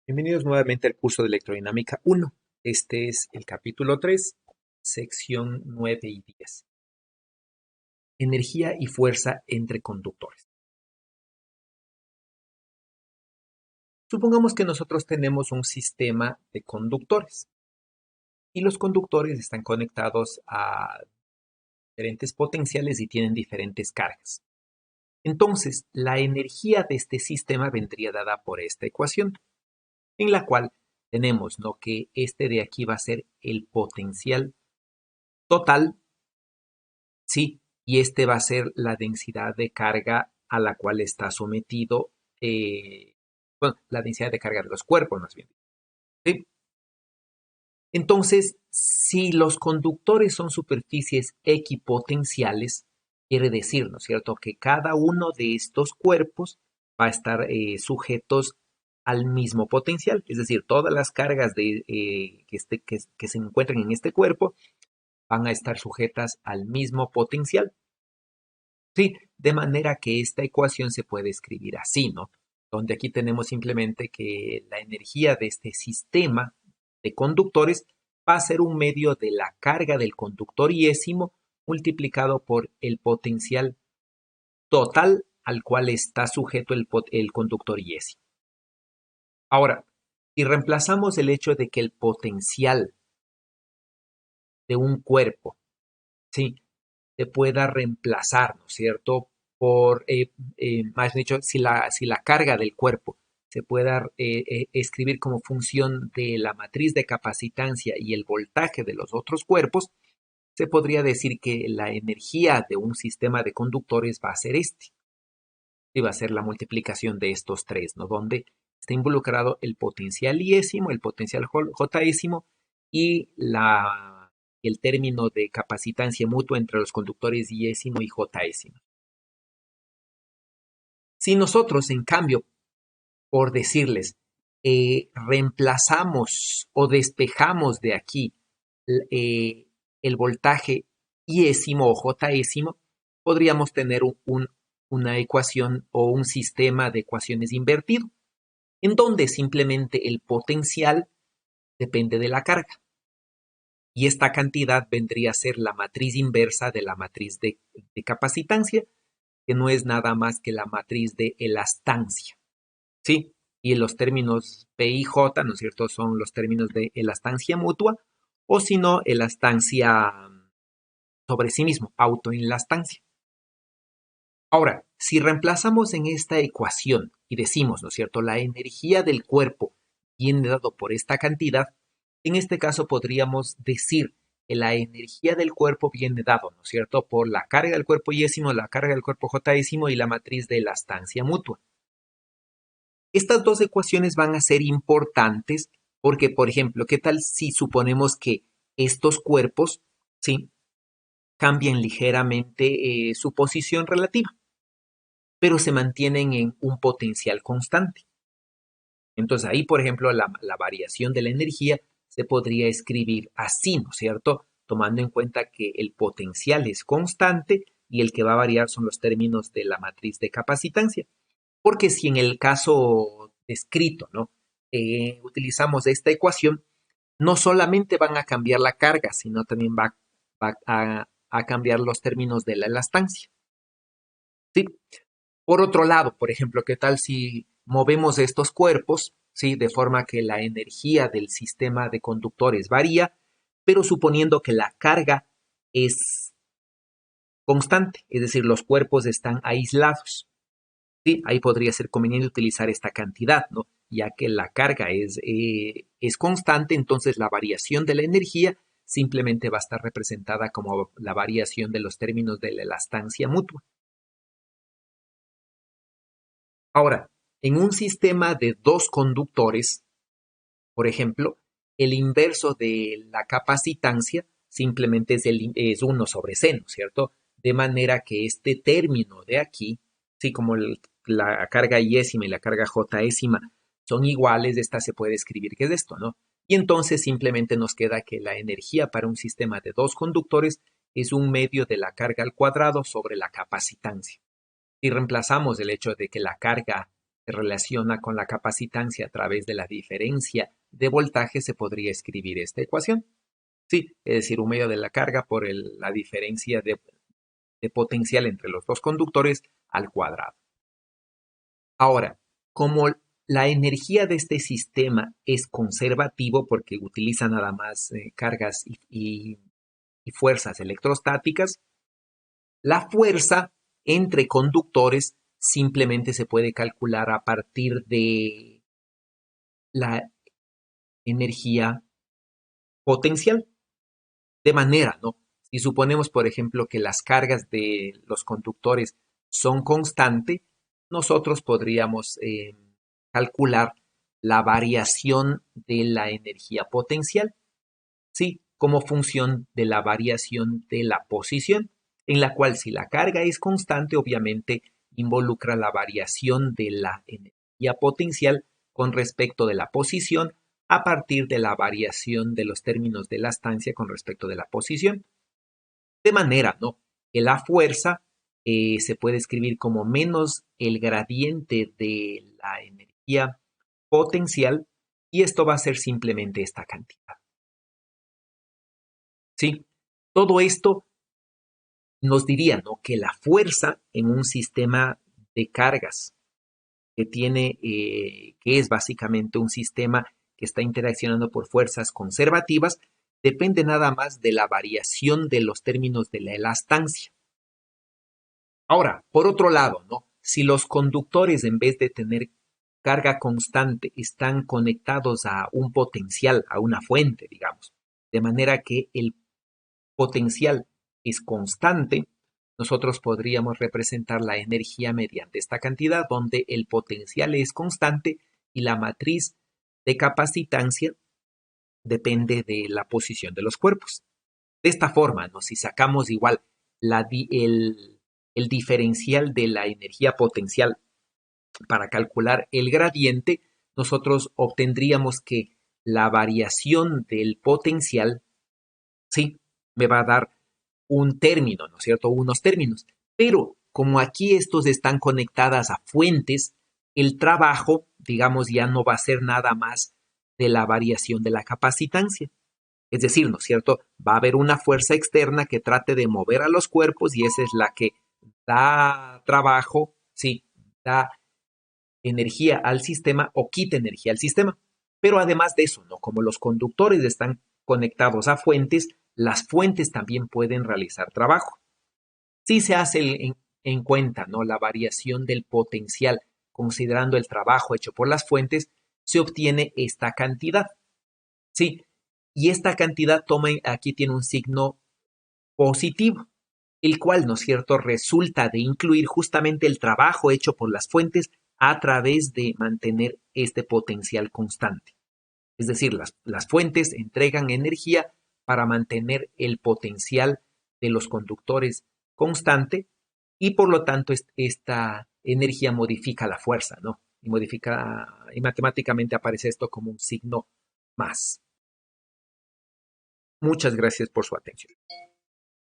Bienvenidos nuevamente al curso de Electrodinámica 1. Este es el capítulo 3, sección 9 y 10. Energía y fuerza entre conductores. Supongamos que nosotros tenemos un sistema de conductores y los conductores están conectados a diferentes potenciales y tienen diferentes cargas. Entonces, la energía de este sistema vendría dada por esta ecuación, en la cual tenemos, ¿no?, que este de aquí va a ser el potencial total, ¿sí? Y este va a ser la densidad de carga a la cual está sometido, la densidad de carga de los cuerpos, más bien, ¿sí? Entonces, si los conductores son superficies equipotenciales, quiere decir, ¿no es cierto?, que cada uno de estos cuerpos va a estar sujetos al mismo potencial, es decir, todas las cargas que se encuentran en este cuerpo van a estar sujetas al mismo potencial. Sí, de manera que esta ecuación se puede escribir así, ¿no? Donde aquí tenemos simplemente que la energía de este sistema de conductores va a ser un medio de la carga del conductor iésimo multiplicado por el potencial total al cual está sujeto el conductor iésimo. Ahora, si reemplazamos el hecho de que el potencial de un cuerpo, ¿sí?, se pueda reemplazar, ¿no es cierto?, por, más dicho, si la carga del cuerpo se pueda escribir como función de la matriz de capacitancia y el voltaje de los otros cuerpos, se podría decir que la energía de un sistema de conductores va a ser y va a ser la multiplicación de estos tres, ¿no?, donde está involucrado el potencial iésimo, el potencial jésimo y el término de capacitancia mutua entre los conductores iésimo y jésimo. Si nosotros, en cambio, por decirles, reemplazamos o despejamos de aquí el voltaje iésimo o jésimo, podríamos tener una ecuación o un sistema de ecuaciones invertido, en donde simplemente el potencial depende de la carga. Y esta cantidad vendría a ser la matriz inversa de la matriz de capacitancia, que no es nada más que la matriz de elastancia, ¿sí? Y los términos P y J, ¿no es cierto?, son los términos de elastancia mutua, o si no, elastancia sobre sí mismo, autoenlastancia. Ahora, si reemplazamos en esta ecuación y decimos, ¿no es cierto?, la energía del cuerpo viene dado por esta cantidad, en este caso podríamos decir que la energía del cuerpo viene dado, ¿no es cierto?, por la carga del cuerpo iésimo, la carga del cuerpo jésimo y la matriz de elastancia mutua. Estas dos ecuaciones van a ser importantes porque, por ejemplo, ¿qué tal si suponemos que estos cuerpos, ¿sí?, cambian ligeramente su posición relativa, pero se mantienen en un potencial constante? Entonces ahí, por ejemplo, la variación de la energía se podría escribir así, ¿no es cierto?, tomando en cuenta que el potencial es constante y el que va a variar son los términos de la matriz de capacitancia. Porque si en el caso descrito, ¿no?, utilizamos esta ecuación, no solamente van a cambiar la carga, sino también va a cambiar los términos de la elastancia, ¿sí? Por otro lado, por ejemplo, ¿qué tal si movemos estos cuerpos, ¿sí?, de forma que la energía del sistema de conductores varía, pero suponiendo que la carga es constante, es decir, los cuerpos están aislados? Sí, ahí podría ser conveniente utilizar esta cantidad, ¿no?, ya que la carga es constante, entonces la variación de la energía simplemente va a estar representada como la variación de los términos de la elastancia mutua. Ahora, en un sistema de dos conductores, por ejemplo, el inverso de la capacitancia simplemente es 1 sobre c, ¿no es cierto? De manera que este término de aquí, sí, como la carga iésima y la carga jésima son iguales, esta se puede escribir que es esto, ¿no? Y entonces simplemente nos queda que la energía para un sistema de dos conductores es un medio de la carga al cuadrado sobre la capacitancia. Si reemplazamos el hecho de que la carga se relaciona con la capacitancia a través de la diferencia de voltaje, se podría escribir esta ecuación. Sí, es decir, un medio de la carga por la diferencia de potencial entre los dos conductores al cuadrado. Ahora, como la energía de este sistema es conservativo porque utiliza nada más cargas y fuerzas electrostáticas, la fuerza entre conductores simplemente se puede calcular a partir de la energía potencial. De manera, ¿no? Si suponemos, por ejemplo, que las cargas de los conductores son constantes, nosotros podríamos calcular la variación de la energía potencial, ¿sí? Como función de la variación de la posición, en la cual si la carga es constante, obviamente involucra la variación de la energía potencial con respecto de la posición a partir de la variación de los términos de la estancia con respecto de la posición. De manera, ¿no?, que la fuerza se puede escribir como menos el gradiente de la energía potencial, y esto va a ser simplemente esta cantidad. ¿Sí? Todo esto nos diría, ¿no?, que la fuerza en un sistema de cargas que es básicamente un sistema que está interaccionando por fuerzas conservativas, depende nada más de la variación de los términos de la elastancia. Ahora, por otro lado, ¿no?, si los conductores, en vez de tener carga constante, están conectados a un potencial, a una fuente, digamos, de manera que el potencial es constante, nosotros podríamos representar la energía mediante esta cantidad, donde el potencial es constante y la matriz de capacitancia depende de la posición de los cuerpos. De esta forma, ¿no?, si sacamos igual el diferencial de la energía potencial para calcular el gradiente, nosotros obtendríamos que la variación del potencial, sí, me va a dar un término, ¿no es cierto? Unos términos. Pero como aquí estos están conectadas a fuentes, el trabajo, digamos, ya no va a ser nada más de la variación de la capacitancia. Es decir, ¿no es cierto?, va a haber una fuerza externa que trate de mover a los cuerpos y esa es la que da trabajo, sí, da energía al sistema o quita energía al sistema. Pero además de eso, ¿no?, como los conductores están conectados a fuentes, las fuentes también pueden realizar trabajo. Si se hace en cuenta, ¿no?, la variación del potencial considerando el trabajo hecho por las fuentes, se obtiene esta cantidad. Sí, y esta cantidad aquí tiene un signo positivo, el cual, ¿no es cierto?, resulta de incluir justamente el trabajo hecho por las fuentes a través de mantener este potencial constante. Es decir, las fuentes entregan energía para mantener el potencial de los conductores constante y por lo tanto esta energía modifica la fuerza, ¿no? Y matemáticamente aparece esto como un signo más. Muchas gracias por su atención.